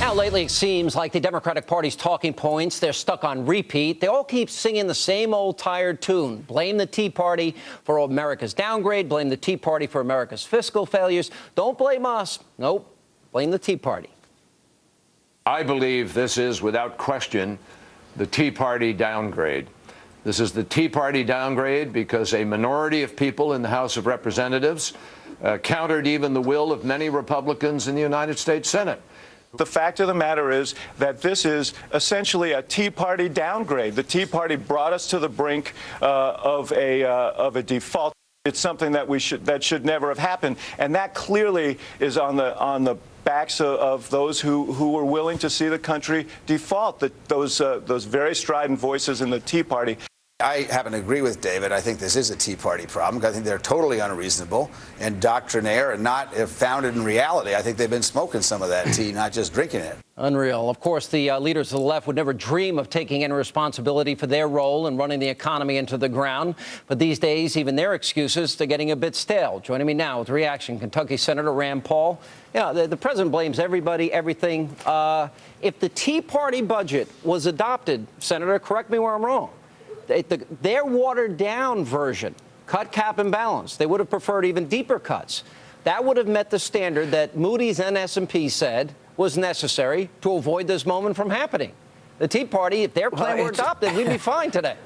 Now, lately, it seems like the Democratic Party's talking points, they're stuck on repeat. They all keep singing the same old tired tune. Blame the Tea Party for America's downgrade. Blame the Tea Party for America's fiscal failures. Don't blame us. Nope. Blame the Tea Party. I believe this is, without question, the Tea Party downgrade. This is the Tea Party downgrade because a minority of people in the House of Representatives countered even the will of many Republicans in the United States Senate. The fact of the matter is that this is essentially a Tea Party downgrade. The Tea Party brought us to the brink of a default. It's something that should never have happened, and that clearly is on the backs of those who were willing to see the country default. Those very strident voices in the Tea Party. I happen to agree with David. I think this is a Tea Party problem. I think they're totally unreasonable and doctrinaire and not founded in reality. I think they've been smoking some of that tea, not just drinking it. Unreal. Of course, the leaders of the left would never dream of taking any responsibility for their role in running the economy into the ground. But these days, even their excuses are getting a bit stale. Joining me now with reaction, Kentucky Senator Rand Paul. Yeah, the president blames everybody, everything. If the Tea Party budget was adopted, Senator, correct me where I'm wrong, their watered-down version, cut, cap, and balance, they would have preferred even deeper cuts. That would have met the standard that Moody's and S&P said was necessary to avoid this moment from happening. The Tea Party, if their plan were adopted, we'd be fine today.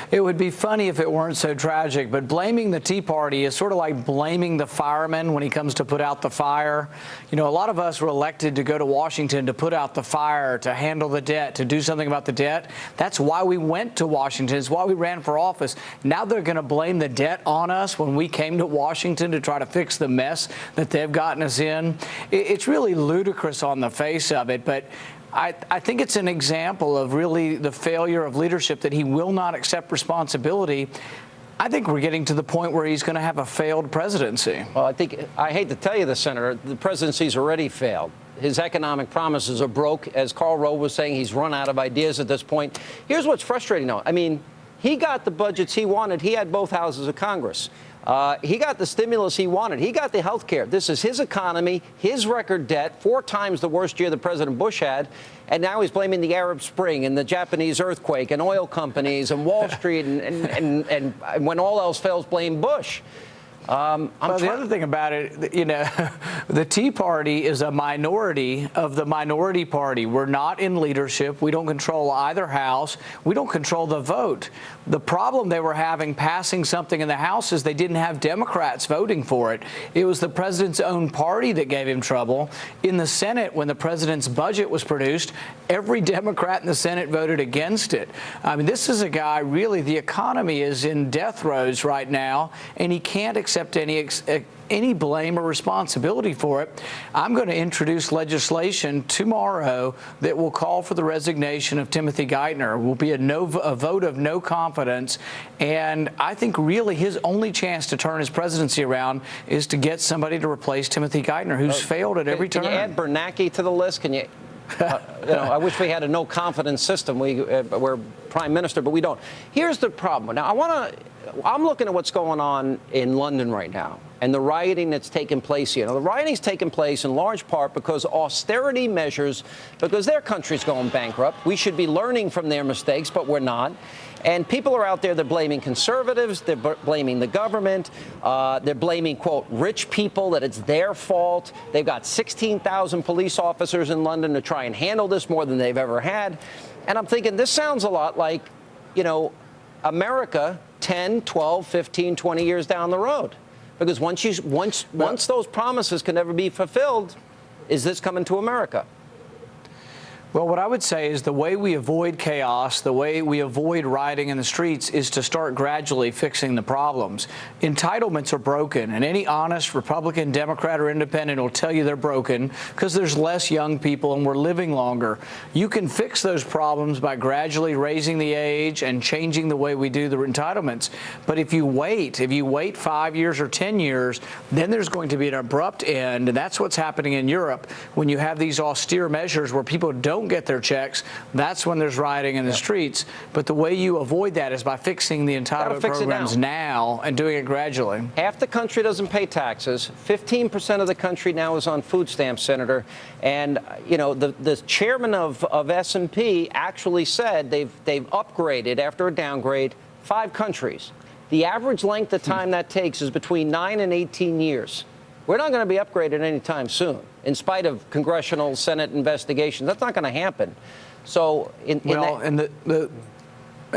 It would be funny if it weren't so tragic, but blaming the Tea Party is sort of like blaming the fireman when he comes to put out the fire. You know, a lot of us were elected to go to Washington to put out the fire, to handle the debt, to do something about the debt. That's why we went to Washington. It's why we ran for office. Now they're going to blame the debt on us when we came to Washington to try to fix the mess that they've gotten us in. It's really ludicrous on the face of it, but I think it's an example of really the failure of leadership, that he will not accept responsibility. I think we're getting to the point where he's going to have a failed presidency. Well, I hate to tell you this, Senator, the presidency's already failed. His economic promises are broke. As Karl Rove was saying, he's run out of ideas at this point. Here's what's frustrating, though. I mean, he got the budgets he wanted. He had both houses of Congress. He got the stimulus he wanted. He got the health care. This is his economy, his record debt, 4 times the worst year that President Bush had. And now he's blaming the Arab Spring and the Japanese earthquake and oil companies and Wall Street and when all else fails, blame Bush. The other thing about it, you know, the Tea Party is a minority of the minority party. We're not in leadership. We don't control either house. We don't control the vote. The problem they were having passing something in the House is they didn't have Democrats voting for it. It was the president's own party that gave him trouble. In the Senate, when the president's budget was produced, every Democrat in the Senate voted against it. I mean, this is a guy, really, the economy is in death throes right now, and he can't accept any blame or responsibility for it. I'm going to introduce legislation tomorrow that will call for the resignation of Timothy Geithner. It will be a vote of no confidence, and I think really his only chance to turn his presidency around is to get somebody to replace Timothy Geithner, who's failed at every turn. Can you add Bernanke to the list? Can you? You know, I wish we had a no confidence system. We're prime minister, but we don't. Here's the problem. Now, I'm looking at what's going on in London right now and the rioting that's taken place here. Now, the rioting's taken place in large part because austerity measures, because their country's going bankrupt. We should be learning from their mistakes, but we're not. And people are out there, they're blaming conservatives, they're blaming the government, they're blaming, quote, rich people, that it's their fault. They've got 16,000 police officers in London to try and handle this, more than they've ever had. And I'm thinking, this sounds a lot like, you know, America 10, 12, 15, 20 years down the road. Because once those promises can never be fulfilled, is this coming to America? Well, what I would say is the way we avoid chaos, the way we avoid rioting in the streets, is to start gradually fixing the problems. Entitlements are broken, and any honest Republican, Democrat, or Independent will tell you they're broken because there's less young people and we're living longer. You can fix those problems by gradually raising the age and changing the way we do the entitlements. But if you wait 5 years or 10 years, then there's going to be an abrupt end, and that's what's happening in Europe when you have these austere measures where people don't don't get their checks, that's when there's rioting in the streets. But the way you avoid that is by fixing the entitlement programs now and doing it gradually. Half the country doesn't pay taxes. 15% of the country now is on food stamps, Senator. And, you know, the chairman of S&P actually said they've upgraded after a downgrade 5 countries. The average length of time that takes is between 9 and 18 years. We're not going to be upgraded anytime soon, in spite of congressional Senate investigations. That's not going to happen. So,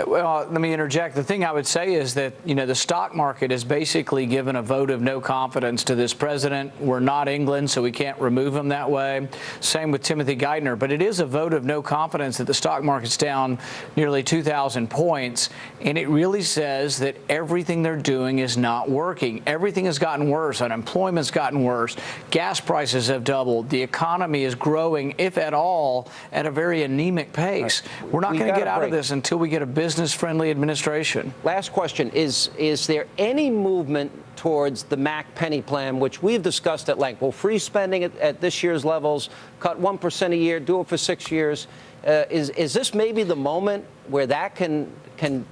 well, let me interject. The thing I would say is that, you know, the stock market has basically given a vote of no confidence to this president. We're not England, so we can't remove him that way. Same with Timothy Geithner. But it is a vote of no confidence that the stock market's down nearly 2,000 points. And it really says that everything they're doing is not working. Everything has gotten worse. Unemployment's gotten worse. Gas prices have doubled. The economy is growing, if at all, at a very anemic pace. Right. We're not going to get out of this until we get a business-friendly administration. Last question. Is there any movement towards the Mac penny plan, which we've discussed at length? Will freeze spending at this year's levels, cut 1% a year, do it for 6 years? Is this maybe the moment where that can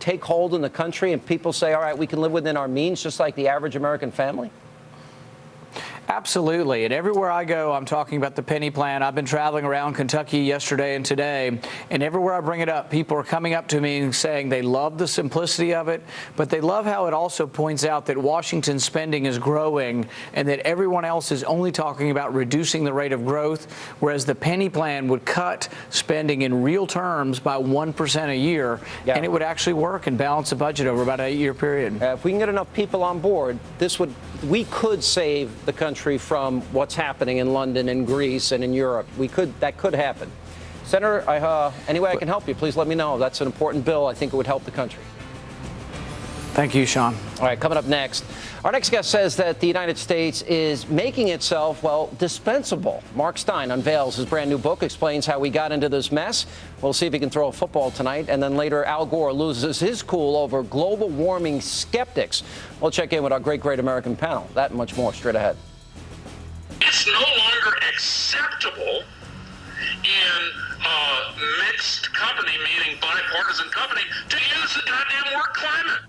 take hold in the country and people say, all right, we can live within our means, just like the average American family? Absolutely. And everywhere I go, I'm talking about the penny plan. I've been traveling around Kentucky yesterday and today, and everywhere I bring it up, people are coming up to me and saying they love the simplicity of it, but they love how it also points out that Washington's spending is growing and that everyone else is only talking about reducing the rate of growth, whereas the penny plan would cut spending in real terms by 1% a year, and it would actually work and balance the budget over about an 8-year period. If we can get enough people on board, we could save the country from what's happening in London and Greece and in Europe. That could happen. Senator, any way I can help you, please let me know. That's an important bill. I think it would help the country. Thank you, Sean. All right, coming up next. Our next guest says that the United States is making itself, well, dispensable. Mark Stein unveils his brand new book, explains how we got into this mess. We'll see if he can throw a football tonight. And then later, Al Gore loses his cool over global warming skeptics. We'll check in with our great American panel. That and much more straight ahead. It's no longer acceptable in a mixed company, meaning bipartisan company, to use the goddamn word climate.